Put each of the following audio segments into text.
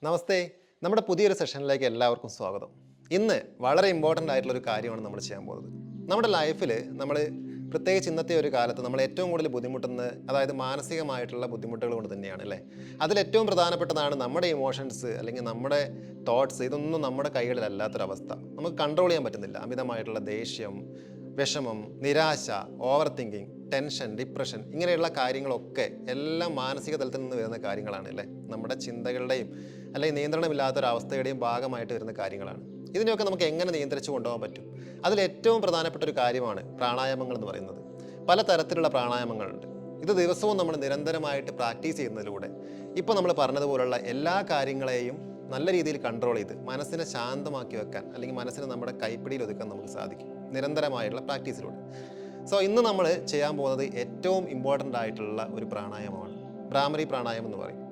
നമസ്തേ. നമ്മുടെ പുതിയൊരു സെഷനിലേക്ക് എല്ലാവർക്കും സ്വാഗതം. ഇന്ന് വളരെ ഇമ്പോർട്ടൻ്റ് ആയിട്ടുള്ളൊരു കാര്യമാണ് നമ്മൾ ചെയ്യാൻ പോകുന്നത്. നമ്മുടെ ലൈഫിൽ നമ്മൾ പ്രത്യേകിച്ച് ഇന്നത്തെ ഒരു കാലത്ത് നമ്മൾ ഏറ്റവും കൂടുതൽ ബുദ്ധിമുട്ടുന്നത് അതായത് മാനസികമായിട്ടുള്ള ബുദ്ധിമുട്ടുകൾ കൊണ്ട് തന്നെയാണ് അല്ലേ. അതിലേറ്റവും പ്രധാനപ്പെട്ടതാണ് നമ്മുടെ ഇമോഷൻസ് അല്ലെങ്കിൽ നമ്മുടെ തോട്ട്സ്. ഇതൊന്നും നമ്മുടെ കൈകളിലല്ലാത്തൊരവസ്ഥ. നമുക്ക് കൺട്രോൾ ചെയ്യാൻ പറ്റുന്നില്ല. അമിതമായിട്ടുള്ള ദേഷ്യം, വിഷമം, നിരാശ, ഓവർ തിങ്കിങ്, ടെൻഷൻ, ഡിപ്രഷൻ, ഇങ്ങനെയുള്ള കാര്യങ്ങളൊക്കെ എല്ലാം മാനസിക തലത്തിൽ നിന്ന് വരുന്ന കാര്യങ്ങളാണ് അല്ലേ. നമ്മുടെ ചിന്തകളുടെയും അല്ലെങ്കിൽ നിയന്ത്രണമില്ലാത്തൊരവസ്ഥയുടെയും ഭാഗമായിട്ട് വരുന്ന കാര്യങ്ങളാണ്. ഇതിനെയൊക്കെ നമുക്ക് എങ്ങനെ നിയന്ത്രിച്ച് കൊണ്ടുപോകാൻ പറ്റും? അതിലേറ്റവും പ്രധാനപ്പെട്ട ഒരു കാര്യമാണ് പ്രാണായാമങ്ങൾ എന്ന് പറയുന്നത്. പല തരത്തിലുള്ള പ്രാണായാമങ്ങളുണ്ട്. ഇത് ദിവസവും നമ്മൾ നിരന്തരമായിട്ട് പ്രാക്ടീസ് ചെയ്യുന്നതിലൂടെ ഇപ്പോൾ നമ്മൾ പറഞ്ഞതുപോലുള്ള എല്ലാ കാര്യങ്ങളെയും നല്ല രീതിയിൽ കൺട്രോൾ ചെയ്ത് മനസ്സിനെ ശാന്തമാക്കി വെക്കാൻ അല്ലെങ്കിൽ മനസ്സിനെ നമ്മുടെ കൈപ്പിടിയിൽ ഒതുക്കാൻ നമുക്ക് സാധിക്കും നിരന്തരമായിട്ടുള്ള പ്രാക്ടീസിലൂടെ. സോ ഇന്ന് നമ്മൾ ചെയ്യാൻ പോകുന്നത് ഏറ്റവും ഇമ്പോർട്ടൻ്റ് ആയിട്ടുള്ള ഒരു പ്രാണായാമമാണ്. ഭ്രാമരി പ്രാണായാമം എന്ന് പറയും.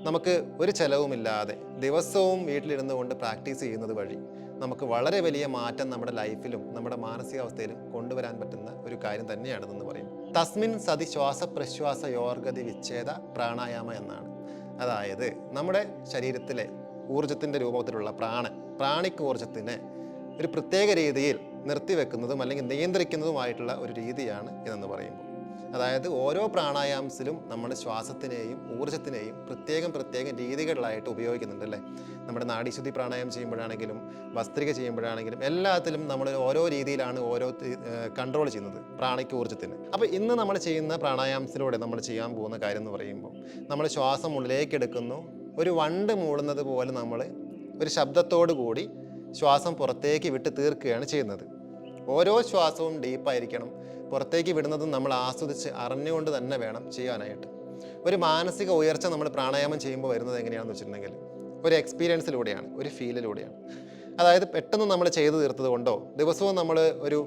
നമുക്ക് ഒരു ചെലവുമില്ലാതെ ദിവസവും വീട്ടിലിരുന്നു കൊണ്ട് പ്രാക്ടീസ് ചെയ്യുന്നത് വഴി നമുക്ക് വളരെ വലിയ മാറ്റം നമ്മുടെ ലൈഫിലും നമ്മുടെ മാനസികാവസ്ഥയിലും കൊണ്ടുവരാൻ പറ്റുന്ന ഒരു കാര്യം തന്നെയാണെന്ന് പറയും. തസ്മിൻ സതി ശ്വാസ പ്രശ്വാസ യോർഗതി വിച്ഛേദ പ്രാണായാമ എന്നാണ്. അതായത് നമ്മുടെ ശരീരത്തിലെ ഊർജത്തിൻ്റെ രൂപത്തിലുള്ള പ്രാണിക് ഊർജത്തിനെ ഒരു പ്രത്യേക രീതിയിൽ നിർത്തിവെക്കുന്നതും അല്ലെങ്കിൽ നിയന്ത്രിക്കുന്നതുമായിട്ടുള്ള ഒരു രീതിയാണ് ഇതെന്ന് പറയുമ്പോൾ. അതായത് ഓരോ പ്രാണായാമത്തിലും നമ്മൾ ശ്വാസത്തിനെയും ഊർജ്ജത്തിനെയും പ്രത്യേകം രീതികളിലായിട്ട് ഉപയോഗിക്കുന്നുണ്ട് അല്ലേ. നമ്മുടെ നാഡീശുദ്ധി പ്രാണായാമം ചെയ്യുമ്പോഴാണെങ്കിലും ഭസ്ത്രിക ചെയ്യുമ്പോഴാണെങ്കിലും എല്ലാത്തിലും നമ്മൾ ഓരോ രീതിയിലാണ് ഓരോ കൺട്രോൾ ചെയ്യുന്നത് പ്രാണിക് ഊർജ്ജത്തിന്. അപ്പോൾ ഇന്ന് നമ്മൾ ചെയ്യുന്ന പ്രാണായാമത്തിലൂടെ നമ്മൾ ചെയ്യാൻ പോകുന്ന കാര്യം എന്ന് പറയുമ്പോൾ നമ്മൾ ശ്വാസം ഉള്ളിലേക്ക് എടുക്കുന്നു. ഒരു വണ്ട് മൂടുന്നത് പോലെ നമ്മൾ ഒരു ശബ്ദത്തോടു കൂടി ശ്വാസം പുറത്തേക്ക് വിട്ട് തീർക്കുകയാണ് ചെയ്യുന്നത്. ഓരോ ശ്വാസവും ഡീപ്പായിരിക്കണം. പുറത്തേക്ക് വിടുന്നതും നമ്മൾ ആസ്വദിച്ച് അറിഞ്ഞുകൊണ്ട് തന്നെ വേണം ചെയ്യാനായിട്ട്. ഒരു മാനസിക ഉയർച്ച നമ്മൾ പ്രാണായാമം ചെയ്യുമ്പോൾ വരുന്നത് എങ്ങനെയാണെന്ന് വെച്ചിട്ടുണ്ടെങ്കിൽ ഒരു എക്സ്പീരിയൻസിലൂടെയാണ്, ഒരു ഫീലിലൂടെയാണ്. അതായത് പെട്ടെന്ന് നമ്മൾ ചെയ്തു തീർത്തത് കൊണ്ടോ ദിവസവും നമ്മൾ ഒരു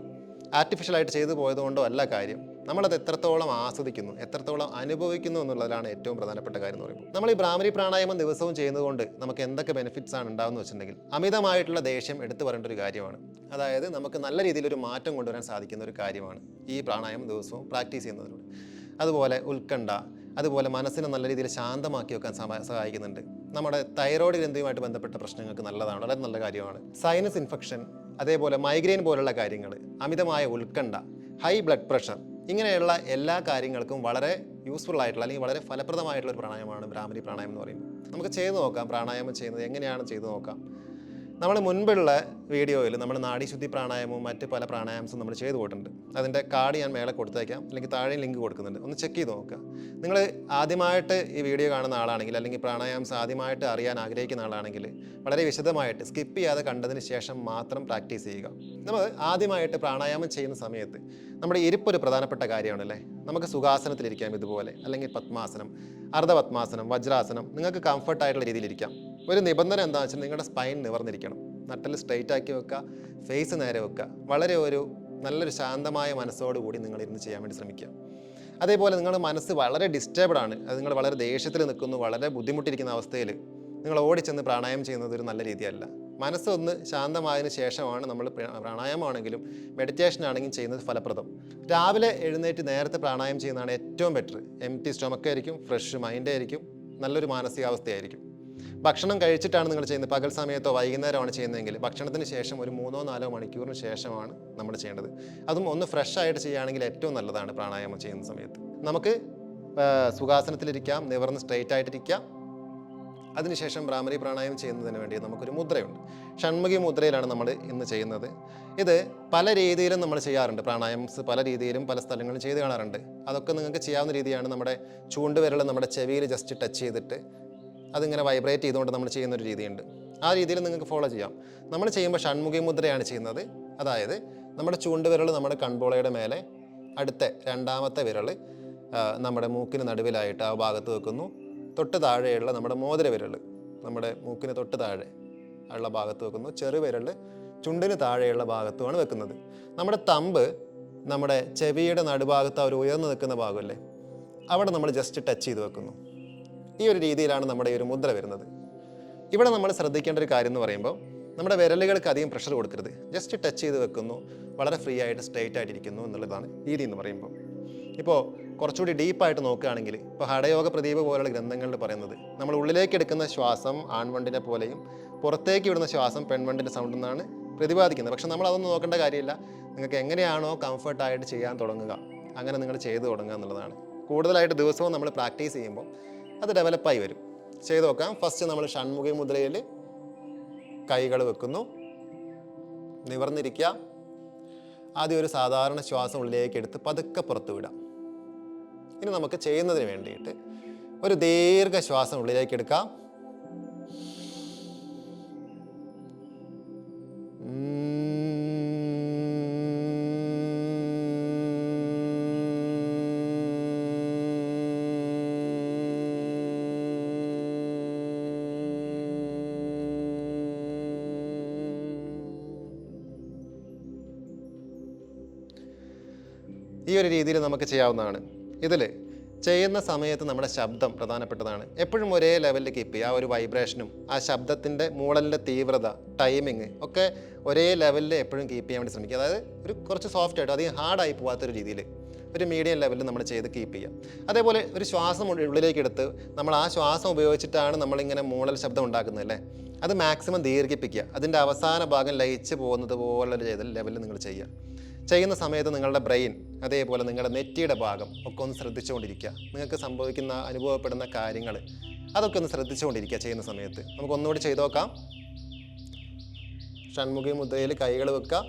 ആർട്ടിഫിഷ്യലായിട്ട് ചെയ്തു പോയതുകൊണ്ടോ അല്ല കാര്യം. നമ്മളത് എത്രത്തോളം ആസ്വദിക്കുന്നു, എത്രത്തോളം അനുഭവിക്കുന്നു എന്നുള്ളതാണ് ഏറ്റവും പ്രധാനപ്പെട്ട കാര്യം എന്ന് പറയുമ്പോൾ. നമ്മൾ ഈ ഭ്രാമരി പ്രാണായാമം ദിവസവും ചെയ്യുന്നതുകൊണ്ട് നമുക്ക് എന്തൊക്കെ ബെനിഫിറ്റ്സ് ആണ് ഉണ്ടാകുന്നത് വെച്ചിട്ടുണ്ടെങ്കിൽ അമിതമായിട്ടുള്ള ദേഷ്യം എടുത്തു പറയേണ്ട ഒരു കാര്യമാണ്. അതായത് നമുക്ക് നല്ല രീതിയിലൊരു മാറ്റം കൊണ്ടുവരാൻ സാധിക്കുന്ന ഒരു കാര്യമാണ് ഈ പ്രാണായാമം ദിവസവും പ്രാക്ടീസ് ചെയ്യുന്നതിലൂടെ. അതുപോലെ ഉത്കണ്ഠ, അതുപോലെ മനസ്സിനെ നല്ല രീതിയിൽ ശാന്തമാക്കി വെക്കാൻ സഹായിക്കുന്നുണ്ട്. നമ്മുടെ തൈറോയ്ഡ് ഗ്രന്ഥിയുമായിട്ട് ബന്ധപ്പെട്ട പ്രശ്നങ്ങൾക്ക് നല്ലതാണ്, വളരെ നല്ല കാര്യമാണ്. സൈനസ് ഇൻഫെക്ഷൻ, അതേപോലെ മൈഗ്രെയിൻ പോലുള്ള കാര്യങ്ങൾ, അമിതമായ ഉത്കണ്ഠ, ഹൈ ബ്ലഡ് പ്രഷർ, ഇങ്ങനെയുള്ള എല്ലാ കാര്യങ്ങൾക്കും വളരെ യൂസ്ഫുൾ ആയിട്ടുള്ള അല്ലെങ്കിൽ വളരെ ഫലപ്രദമായിട്ടുള്ള ഒരു പ്രാണായാമമാണ് ഭ്രാമരി പ്രാണായാമം എന്ന് പറയുന്നത്. നമുക്ക് ചെയ്തു നോക്കാം. പ്രാണായാമം ചെയ്യുന്നത് എങ്ങനെയാണ് ചെയ്തു നോക്കാം. നമ്മൾ മുൻപുള്ള വീഡിയോയിൽ നമ്മൾ നാഡീശുദ്ധി പ്രാണായാമവും മറ്റ് പല പ്രാണായാമസും നമ്മൾ ചെയ്തു പോയിട്ടുണ്ട്. അതിൻ്റെ കാർഡ് ഞാൻ മേലെ കൊടുത്തേക്കാം, അല്ലെങ്കിൽ താഴെ ലിങ്ക് കൊടുക്കുന്നുണ്ട്. ഒന്ന് ചെക്ക് ചെയ്ത് നോക്കുക. നിങ്ങൾ ആദ്യമായിട്ട് ഈ വീഡിയോ കാണുന്ന ആളാണെങ്കിൽ അല്ലെങ്കിൽ പ്രാണായാമസ് ആദ്യമായിട്ട് അറിയാൻ ആഗ്രഹിക്കുന്ന ആളാണെങ്കിൽ വളരെ വിശദമായിട്ട് സ്കിപ്പ് ചെയ്യാതെ കണ്ടതിന് ശേഷം മാത്രം പ്രാക്ടീസ് ചെയ്യുക. നമ്മൾ ആദ്യമായിട്ട് പ്രാണായാമം ചെയ്യുന്ന സമയത്ത് നമ്മുടെ ഇരിപ്പൊരു പ്രധാനപ്പെട്ട കാര്യമാണല്ലേ. നമുക്ക് സുഖാസനത്തിലിരിക്കാം ഇതുപോലെ, അല്ലെങ്കിൽ പത്മാസനം, അർദ്ധപത്മാസനം, വജ്രാസനം, നിങ്ങൾക്ക് കംഫർട്ടായിട്ടുള്ള രീതിയിലിരിക്കാം. ഒരു നിബന്ധന എന്താണെന്ന് വെച്ചാൽ നിങ്ങളുടെ സ്പൈൻ നിവർന്നിരിക്കണം. നട്ടൽ സ്ട്രെയിറ്റ് ആക്കി വെക്കുക, ഫേസ് നേരെ വെക്കുക. വളരെ നല്ലൊരു ശാന്തമായ മനസ്സോടുകൂടി നിങ്ങൾ ഇരുന്ന് ചെയ്യാൻ വേണ്ടി ശ്രമിക്കുക. അതേപോലെ നിങ്ങളുടെ മനസ്സ് വളരെ ഡിസ്റ്റർബ്ഡ് ആണ്, അത് നിങ്ങൾ വളരെ ദേഷ്യത്തിൽ നിൽക്കുന്നു, വളരെ ബുദ്ധിമുട്ടിരിക്കുന്ന അവസ്ഥയിൽ നിങ്ങൾ ഓടിച്ചെന്ന് പ്രാണായാമം ചെയ്യുന്നത് ഒരു നല്ല രീതിയല്ല. മനസ്സൊന്ന് ശാന്തമായതിനു ശേഷമാണ് നമ്മൾ പ്രാണായാമമാണെങ്കിലും മെഡിറ്റേഷൻ ആണെങ്കിലും ചെയ്യുന്നത് ഫലപ്രദം. രാവിലെ എഴുന്നേറ്റ് നേരത്തെ പ്രാണായാമം ചെയ്യുന്നതാണ് ഏറ്റവും ബെറ്റർ. എംപ്റ്റി സ്റ്റൊമക്ക് ആയിരിക്കും, ഫ്രഷ് മൈൻഡ് ആയിരിക്കും, നല്ലൊരു മാനസികാവസ്ഥയായിരിക്കും. ഭക്ഷണം കഴിച്ചിട്ടാണ് നിങ്ങൾ ചെയ്യുന്നത്, പകൽ സമയത്തോ വൈകുന്നേരമാണ് ചെയ്യുന്നതെങ്കിൽ ഭക്ഷണത്തിന് ശേഷം ഒരു 3-4 മണിക്കൂറിന് ശേഷമാണ് നമ്മൾ ചെയ്യേണ്ടത്. അതും ഒന്ന് ഫ്രഷ് ആയിട്ട് ചെയ്യുകയാണെങ്കിൽ ഏറ്റവും നല്ലതാണ് പ്രാണായാമം ചെയ്യുന്ന സമയത്ത്. നമുക്ക് സുഖാസനത്തിലിരിക്കാം, നിവർന്ന് സ്ട്രെയിറ്റ് ആയിട്ടിരിക്കാം. അതിനുശേഷം ഭ്രാമരി പ്രാണായാമം ചെയ്യുന്നതിന് വേണ്ടി നമുക്കൊരു മുദ്രയുണ്ട്. ഷൺമുഖി മുദ്രയിലാണ് നമ്മൾ ഇന്ന് ചെയ്യുന്നത്. ഇത് പല രീതിയിലും നമ്മൾ ചെയ്യാറുണ്ട്. പ്രാണായാമസ് പല രീതിയിലും പല സ്ഥലങ്ങളിലും ചെയ്ത് കാണാറുണ്ട്. അതൊക്കെ നിങ്ങൾക്ക് ചെയ്യാവുന്ന രീതിയാണ്. നമ്മുടെ ചൂണ്ടുവിരൽ നമ്മുടെ ചെവിയിൽ ജസ്റ്റ് ടച്ച് ചെയ്തിട്ട് അതിങ്ങനെ വൈബ്രേറ്റ് ചെയ്തുകൊണ്ട് നമ്മൾ ചെയ്യുന്നൊരു രീതിയുണ്ട്. ആ രീതിയിൽ നിങ്ങൾക്ക് ഫോളോ ചെയ്യാം. നമ്മൾ ചെയ്യുമ്പോൾ ഷൺമുഖി മുദ്രയാണ് ചെയ്യുന്നത്. അതായത് നമ്മുടെ ചൂണ്ടുവിരൽ നമ്മുടെ കൺപോളയുടെ മേലെ, അടുത്ത രണ്ടാമത്തെ വിരൽ നമ്മുടെ മൂക്കിന് നടുവിലായിട്ട് ആ ഭാഗത്ത് വെക്കുന്നു. തൊട്ട് താഴെയുള്ള നമ്മുടെ മോതിരവിരൽ നമ്മുടെ മൂക്കിന് തൊട്ട് താഴെ ഉള്ള ഭാഗത്ത് വെക്കുന്നു. ചെറുവിരൽ ചുണ്ടിന് താഴെയുള്ള ഭാഗത്തുമാണ് വെക്കുന്നത്. നമ്മുടെ തമ്പ് നമ്മുടെ ചെവിയുടെ നടുഭാഗത്ത് അവർ ഉയർന്നു നിൽക്കുന്ന ഭാഗമല്ലേ, അവിടെ നമ്മൾ ജസ്റ്റ് ടച്ച് ചെയ്ത് വെക്കുന്നു. ഈ ഒരു രീതിയിലാണ് നമ്മുടെ ഈ ഒരു മുദ്ര വരുന്നത്. ഇവിടെ നമ്മൾ ശ്രദ്ധിക്കേണ്ട ഒരു കാര്യം എന്ന് പറയുമ്പോൾ നമ്മുടെ വിരലുകൾക്ക് അധികം പ്രഷർ കൊടുക്കരുത്. ജസ്റ്റ് ടച്ച് ചെയ്ത് വെക്കുന്നു, വളരെ ഫ്രീ ആയിട്ട് സ്ട്രെയിറ്റ് ആയിട്ടിരിക്കുന്നു എന്നുള്ളതാണ് രീതി എന്ന് പറയുമ്പോൾ. ഇപ്പോൾ കുറച്ചുകൂടി ഡീപ്പായിട്ട് നോക്കുകയാണെങ്കിൽ ഇപ്പോൾ ഹഠയോഗ പ്രദീപ് പോലുള്ള ഗ്രന്ഥങ്ങളിൽ പറയുന്നത് നമ്മൾ ഉള്ളിലേക്ക് എടുക്കുന്ന ശ്വാസം ആൺവണ്ടിനെ പോലെയും പുറത്തേക്ക് വിടുന്ന ശ്വാസം പെൺവണ്ടിൻ്റെ സൗണ്ട് എന്നാണ് പ്രതിപാദിക്കുന്നത്. പക്ഷെ നമ്മൾ അതൊന്നും നോക്കേണ്ട കാര്യമില്ല. നിങ്ങൾക്ക് എങ്ങനെയാണോ കംഫർട്ടായിട്ട് ചെയ്യാൻ തുടങ്ങുക അങ്ങനെ നിങ്ങൾ ചെയ്തു തുടങ്ങുക എന്നുള്ളതാണ്. കൂടുതലായിട്ട് ദിവസവും നമ്മൾ പ്രാക്ടീസ് ചെയ്യുമ്പോൾ അത് ഡെവലപ്പായി വരും. ചെയ്ത് നോക്കാം. ഫസ്റ്റ് നമ്മൾ ഷൺമുഖി മുദ്രയിൽ കൈകൾ വെക്കുന്നു, നിവർന്നിരിക്കുക. ആദ്യം ഒരു സാധാരണ ശ്വാസം ഉള്ളിലേക്ക് എടുത്ത് പതുക്കെ പുറത്തു വിടാം. ഇനി നമുക്ക് ചെയ്യുന്നതിന് വേണ്ടിയിട്ട് ഒരു ദീർഘശ്വാസം ഉള്ളിലേക്ക് എടുക്കാം. ഈ ഒരു രീതിയിൽ നമുക്ക് ചെയ്യാവുന്നതാണ്. ഇതിൽ ചെയ്യുന്ന സമയത്ത് നമ്മുടെ ശബ്ദം പ്രധാനപ്പെട്ടതാണ്. എപ്പോഴും ഒരേ ലെവലിൽ കീപ്പ് ചെയ്യുക. ആ ഒരു വൈബ്രേഷനും ആ ശബ്ദത്തിൻ്റെ മൂളലിൻ്റെ തീവ്രത, ടൈമിങ് ഒക്കെ ഒരേ ലെവലിൽ എപ്പോഴും കീപ്പ് ചെയ്യാൻ വേണ്ടി ശ്രമിക്കുക. അതായത് ഒരു കുറച്ച് സോഫ്റ്റ് ആയിട്ട് അധികം ഹാർഡായി പോകാത്തൊരു രീതിയിൽ ഒരു മീഡിയം ലെവലിൽ നമ്മൾ ചെയ്ത് കീപ്പ് ചെയ്യുക. അതേപോലെ ഒരു ശ്വാസം ഉള്ളിലേക്ക് എടുത്ത് നമ്മൾ ആ ശ്വാസം ഉപയോഗിച്ചിട്ടാണ് നമ്മളിങ്ങനെ മൂളൽ ശബ്ദം ഉണ്ടാക്കുന്നത് അല്ലേ, അത് മാക്സിമം ദീർഘിപ്പിക്കുക. അതിൻ്റെ അവസാന ഭാഗം ലയിച്ച് പോകുന്നത് പോലുള്ള ലെവലിൽ നിങ്ങൾ ചെയ്യുക. ചെയ്യുന്ന സമയത്ത് നിങ്ങളുടെ ബ്രെയിൻ അതേപോലെ നിങ്ങളുടെ നെറ്റിയുടെ ഭാഗം ഒക്കെ ഒന്ന് ശ്രദ്ധിച്ചുകൊണ്ടിരിക്കുക. നിങ്ങൾക്ക് സംഭവിക്കുന്ന അനുഭവപ്പെടുന്ന കാര്യങ്ങൾ അതൊക്കെ ഒന്ന് ശ്രദ്ധിച്ചുകൊണ്ടിരിക്കുക ചെയ്യുന്ന സമയത്ത്. നമുക്ക് ഒന്നുകൂടി ചെയ്തു നോക്കാം. ഷൺമുഖി മുദ്രയിൽ കൈകൾ വെക്കുക.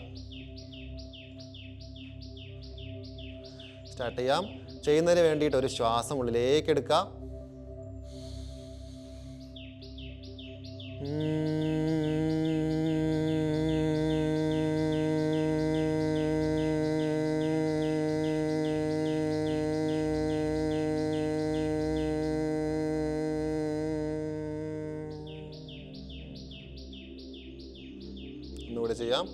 സ്റ്റാർട്ട് ചെയ്യാം. ചെയ്യുന്നതിന് വേണ്ടിയിട്ട് ഒരു ശ്വാസം ഉള്ളിലേക്ക് എടുക്കുക. ഒന്നുകൂടെ ചെയ്യാം.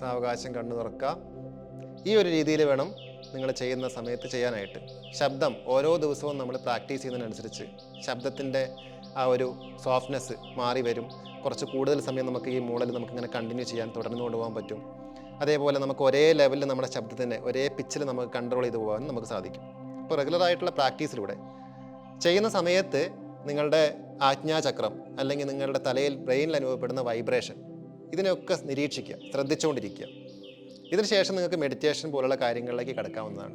സാവകാശം കണ്ണു തുറക്കുക. ഈ ഒരു രീതിയിൽ വേണം നിങ്ങൾ ചെയ്യുന്ന സമയത്ത് ചെയ്യാനായിട്ട്. ശബ്ദം ഓരോ ദിവസവും നമ്മൾ പ്രാക്ടീസ് ചെയ്യുന്നതിനനുസരിച്ച് ശബ്ദത്തിൻ്റെ ആ ഒരു സോഫ്റ്റ്നെസ് മാറി വരും. കുറച്ച് കൂടുതൽ സമയം നമുക്ക് ഈ മൂളൽ നമുക്കിങ്ങനെ കണ്ടിന്യൂ ചെയ്യാൻ തുടർന്നു കൊണ്ടുപോകാൻ പറ്റും. അതേപോലെ നമുക്ക് ഒരേ ലെവലിൽ നമ്മുടെ ശബ്ദത്തിൻ്റെ ഒരേ പിച്ചിൽ നമുക്ക് കൺട്രോൾ ചെയ്ത് പോകാൻ നമുക്ക് സാധിക്കും. ഇപ്പോൾ റെഗുലറായിട്ടുള്ള പ്രാക്ടീസിലൂടെ ചെയ്യുന്ന സമയത്ത് നിങ്ങളുടെ ആജ്ഞാചക്രം അല്ലെങ്കിൽ നിങ്ങളുടെ തലയിൽ ബ്രെയിനിൽ അനുഭവപ്പെടുന്ന വൈബ്രേഷൻ ഇതിനെയൊക്കെ നിരീക്ഷിക്കുക, ശ്രദ്ധിച്ചുകൊണ്ടിരിക്കുക. ഇതിനുശേഷം നിങ്ങൾക്ക് മെഡിറ്റേഷൻ പോലുള്ള കാര്യങ്ങളിലേക്ക് കടക്കാവുന്നതാണ്.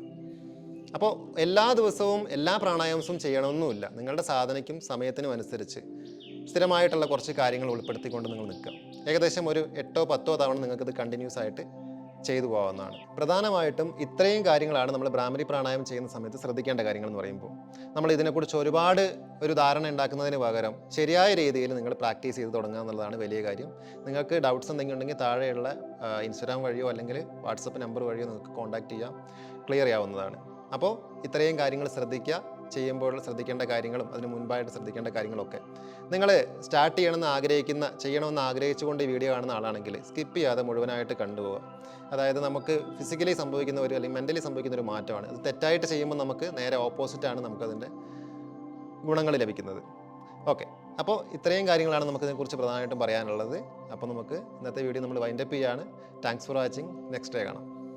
അപ്പോൾ എല്ലാ ദിവസവും എല്ലാ പ്രാണായാമവും ചെയ്യണമെന്നുമില്ല. നിങ്ങളുടെ സാധനയ്ക്കും സമയത്തിനും അനുസരിച്ച് സ്ഥിരമായിട്ടുള്ള കുറച്ച് കാര്യങ്ങൾ ഉൾപ്പെടുത്തിക്കൊണ്ട് നിങ്ങൾ നിൽക്കുക. ഏകദേശം ഒരു 8-10 തവണ നിങ്ങൾക്കിത് കണ്ടിന്യൂസ് ആയിട്ട് ചെയ്തു പോകാവുന്നതാണ്. പ്രധാനമായിട്ടും ഇത്രയും കാര്യങ്ങളാണ് നമ്മൾ ഭ്രാമരി പ്രാണായാമം ചെയ്യുന്ന സമയത്ത് ശ്രദ്ധിക്കേണ്ട കാര്യങ്ങൾ എന്ന് പറയുമ്പോൾ. നമ്മൾ ഇതിനെക്കുറിച്ച് ഒരുപാട് ഒരു ധാരണ ഉണ്ടാക്കുന്നതിന് പകരം ശരിയായ രീതിയിൽ നിങ്ങൾ പ്രാക്ടീസ് ചെയ്ത് തുടങ്ങുക എന്നുള്ളതാണ് വലിയ കാര്യം. നിങ്ങൾക്ക് ഡൗട്ട്സ് എന്തെങ്കിലും ഉണ്ടെങ്കിൽ താഴെയുള്ള ഇൻസ്റ്റാഗ്രാം വഴിയോ അല്ലെങ്കിൽ വാട്സപ്പ് നമ്പർ വഴിയോ നിങ്ങൾക്ക് കോൺടാക്റ്റ് ചെയ്യാം, ക്ലിയർ ചെയ്യാവുന്നതാണ്. അപ്പോൾ ഇത്രയും കാര്യങ്ങൾ ശ്രദ്ധിക്കുക. ചെയ്യുമ്പോൾ ശ്രദ്ധിക്കേണ്ട കാര്യങ്ങളും അതിന് മുൻപായിട്ട് ശ്രദ്ധിക്കേണ്ട കാര്യങ്ങളൊക്കെ നിങ്ങൾ സ്റ്റാർട്ട് ചെയ്യണമെന്ന് ആഗ്രഹിച്ചുകൊണ്ട് ഈ വീഡിയോ കാണുന്ന ആളാണെങ്കിൽ സ്കിപ്പ് ചെയ്യാതെ മുഴുവനായിട്ട് കണ്ടുപോവുക. അതായത് നമുക്ക് ഫിസിക്കലി സംഭവിക്കുന്ന ഒരു അല്ലെങ്കിൽ മെൻ്റലി സംഭവിക്കുന്ന ഒരു മാറ്റമാണ്. അത് തെറ്റായിട്ട് ചെയ്യുമ്പോൾ നമുക്ക് നേരെ ഓപ്പോസിറ്റാണ് നമുക്കതിൻ്റെ ഗുണങ്ങൾ ലഭിക്കുന്നത്. ഓക്കെ, അപ്പോൾ ഇത്രയും കാര്യങ്ങളാണ് നമുക്കിതിനെക്കുറിച്ച് പ്രധാനമായിട്ടും പറയാനുള്ളത്. അപ്പോൾ നമുക്ക് ഇന്നത്തെ വീഡിയോ നമ്മൾ വൈൻഡപ്പ് ചെയ്യുകയാണ്. Thanks for watching. Next day കാണാം.